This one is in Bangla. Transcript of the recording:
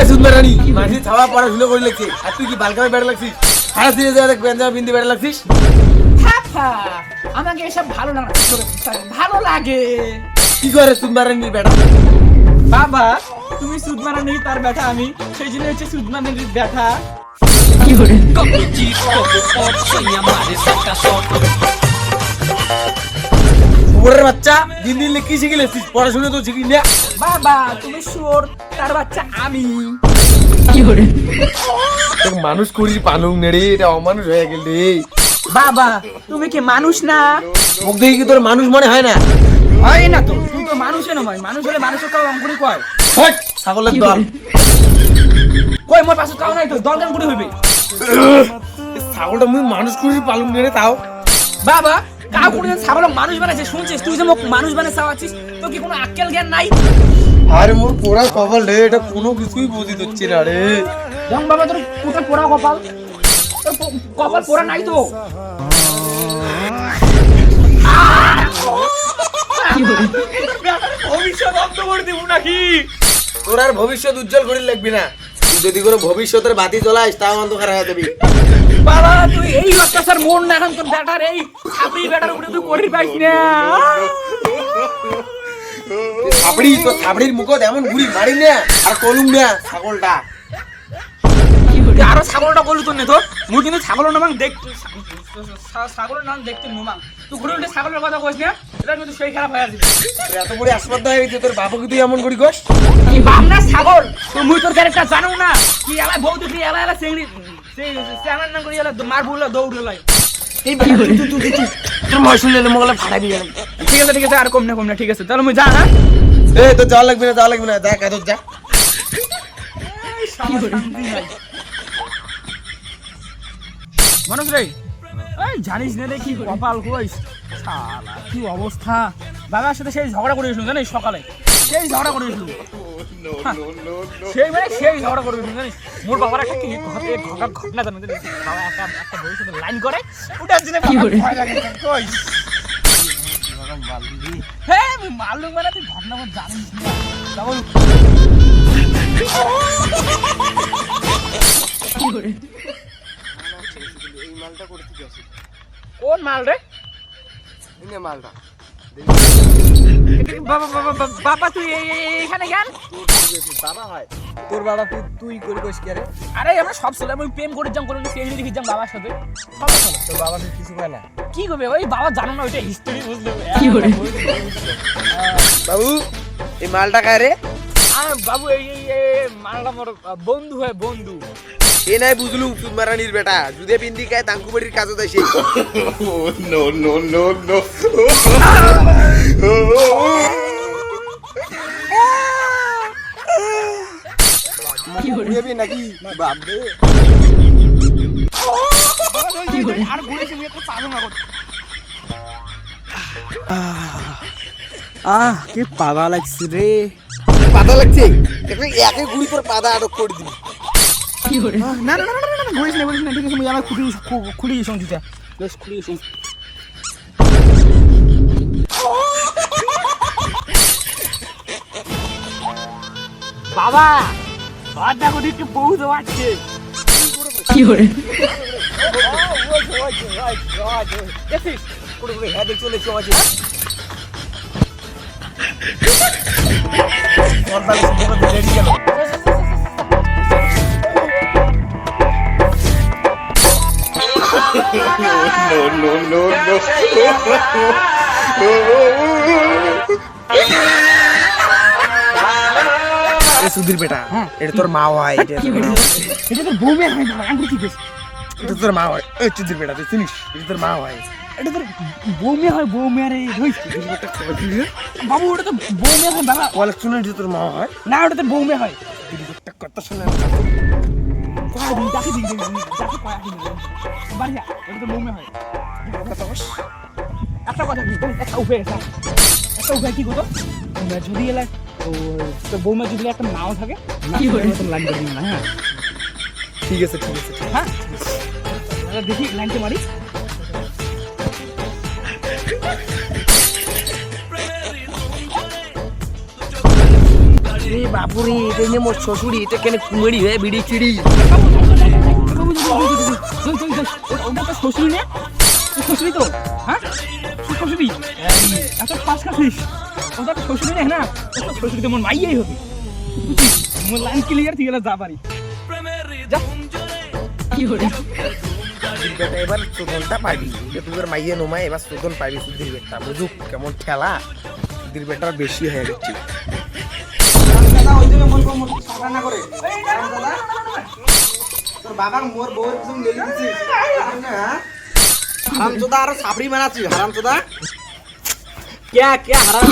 সুন্দরানি মাঝি ছাওয়া পড়াশোনা করে লাগছে আর তুই কি বালকামে বেড়া লাগছিস সারা দিয়ে যা দেখ বেঞ্জামা বিন্দি বেড়া লাগছিস আমাকে এসব ভালো লাগে ভালো লাগে কি করে সুন্দরানির বেটা বাবা তুমি সুদমারানি তার ব্যাটা আমি সেই জন্য হচ্ছে সুদমারানির ব্যাটা শুয়োরের বাচ্চা দিন দিন কি শিখে লেছিস পড়াশোনা তো শিখি না বাবা তুমি শুয়োর তার বাচ্চা আমি তোকে মানুষ করিস পালং নেড়ে এটা অমানুষ হয়ে গেল রে বাবা তুমি কি মানুষ না মুখ দেখি কি তোর মানুষ মনে হয় না হয় না তো তুই তো মানুষে নয় মানুষ হলে মানুষের কাউ আম করে কয় হট ছাগলের দল কই মোর পাশে কাউ নাই তো দল কেন করে হইবে ছাগলটা মুই মানুষ করিস পালং নেড়ে তাও বাবা কাউ করে ছাগল মানুষ বানাইছে শুনছিস তুই যে মোক মানুষ বানাই চাওয়াছিস তো কি কোনো আক্কেল জ্ঞান নাই আরে মোর পোড়া কপাল রে এটা কোনো কিছুই বুঝি দিচ্ছি না রে রং বাবা তোর কোথায় পোড়া কপাল তোর কপাল পোড়া নাই তো ভবিষ্যৎ অন্ত করে দিব নাকি তোর আর ভবিষ্যৎ উজ্জ্বল করে লাগবি না তুই যদি কোনো ভবিষ্যতের বাতি জ্বলাইস তাও অন্ধকার হয়ে যাবি বাবা তুই এই অত্যাচার মন না এখন তোর ব্যাটার এই ছাপড়ি ব্যাটার উপরে তুই করি পাইস না ছাপড়ি তো ছাপড়ির মুখত এমন ঘুরি মারি না আর কলুম না ছাগলটা আরো ছাগলটা বলু তোর নে তো মুই কিন্তু ছাগলের নাম দেখতে ছাগলের নাম দেখতে নুমাং তুই ঘুরে উঠে ছাগলের কথা কইস না এটা কিন্তু সেই খারাপ হয়ে যাবে এত বড় আসপাদ্দা হয়ে গেছে তোর বাবাকে তুই এমন করি কস কি বামনা ছাগল তুই মুই তোর ক্যারেক্টার জানো না কি এলাই বউ তুই এলাই এলাই চেংড়ি সেই চ্যানেল নাম করি এলাই মার বুলা দৌড় লাই এই তোর ময় শুনলে মোগলে ফাটাবি গেল ঠিক আছে আর কম না ঠিক আছে তাহলে মুই যা না এই তো যাওয়া লাগবে না যা কাদর যা মানুষ রে এই জানিস না রে কি কপাল কইস শালা কি অবস্থা বাবার সাথে সেই ঝগড়া করে গেছিল জানিস সকালে সেই ঝগড়া করে গেছিল সেই ঝগড়া করে গেছিল জানিস মোর বাবার একটা কি ঘটনা জানো জানিস বাবা একটা বউর সাথে লাইন করে ওটার জন্য ভয় লাগে কইস হ্যাঁ মালুম মানে তুই ঘটনা মত জানিস না ডাবল কি করে এই মালটা করতে কি আছে কোন মাল রে এই মালটা বাবা তুই এখানে কেন বাবা হয় তোর বাবা তুই করি কইস কি রে আরে আমরা সব ছেলে আমি প্রেম করে যাম করে সেই দেখি যাম বাবার সাথে সব ছেলে তোর বাবা কিছু কয় না কি করবে ওই বাবা জানো না ওইটা হিস্টরি বুঝলে কি করে বাবু এই মালটা কায় রে আর বাবু এই মালটা মোর বন্ধু হয় বন্ধু এ নাই বুঝলু সুদমারানির বেটা যদি বিন্দি কায় তাঙ্কুবাড়ির কাজে দেয় সেই নো কি হইবে নাকি বাপ রে আর ঘুরেছি আমি একটা পাগল না কি পাদা লাগছে রে পাদা লাগছে একে গুড়ি তোর পাদা আটক করে দিবি কি করে না ঘুরিস না ঠিক আছে আমি আমার খুলি শুনছিটা বেশ খুলি শুন বাবা বাদা করে একটু বউ দেওয়াচ্ছে কি করে দেখছিস করে হ্যাঁ দেখ চলে চলে রেডি গেল no. সুধীর বেটা এটা তোর মা হয় এটা তোর বউ মেয়ে হয় না আমি কি কইছি এটা তোর মা হয় এই সুধীর বেটা তুই চিনিস এটা তোর মা হয় এটা তোর বউ মেয়ে হয় বউ মেয়ে রে বাবু ওটা তো বউ মেয়ে হয় বাবা বলে শুনে এটা তোর মা হয় না ওটা তোর বউ মেয়ে হয় একটা কথা শুনে যাকে দিন যাকে কয়া দিন বাড়িয়া ওটা তো বউ মেয়ে হয় একটা কথা একটা উপায় কি করতো যদি এলা তোর বৌমা যদি একটা নাও থাকে কি করে লাইন করে দিন না হ্যাঁ ঠিক আছে হ্যাঁ দেখি লাইনটা মারি রে বাপুরে এটা নিয়ে মোর শ্বশুরি এটা কেন কুমেড়ি হয়ে বিড়ি চিড়ি ওটা তো শ্বশুরি না শ্বশুরি তো হ্যাঁ শ্বশুরি এত পাস খাসিস ওটা তো শ্বশুরি না ওটা শ্বশুরি তো মোর মাইয়াই হবে বুঝছিস মোর লাইন ক্লিয়ার ঠিক আছে যা পারি যা কি হরে বেটা এবার চোদনটা পাবি তুই মাইয়ে নোমায় এবার চোদন পাবি সুধীর বেটা বুঝুক কেমন খেলা সুধীর বেটার বেশি হয়ে গেছে তোর বাবার মোর বউর পিছন লেগে দিছিস হারামচোদা আরো সাবরি বানাচ্ছিস হারামচোদা क्या क्या हराम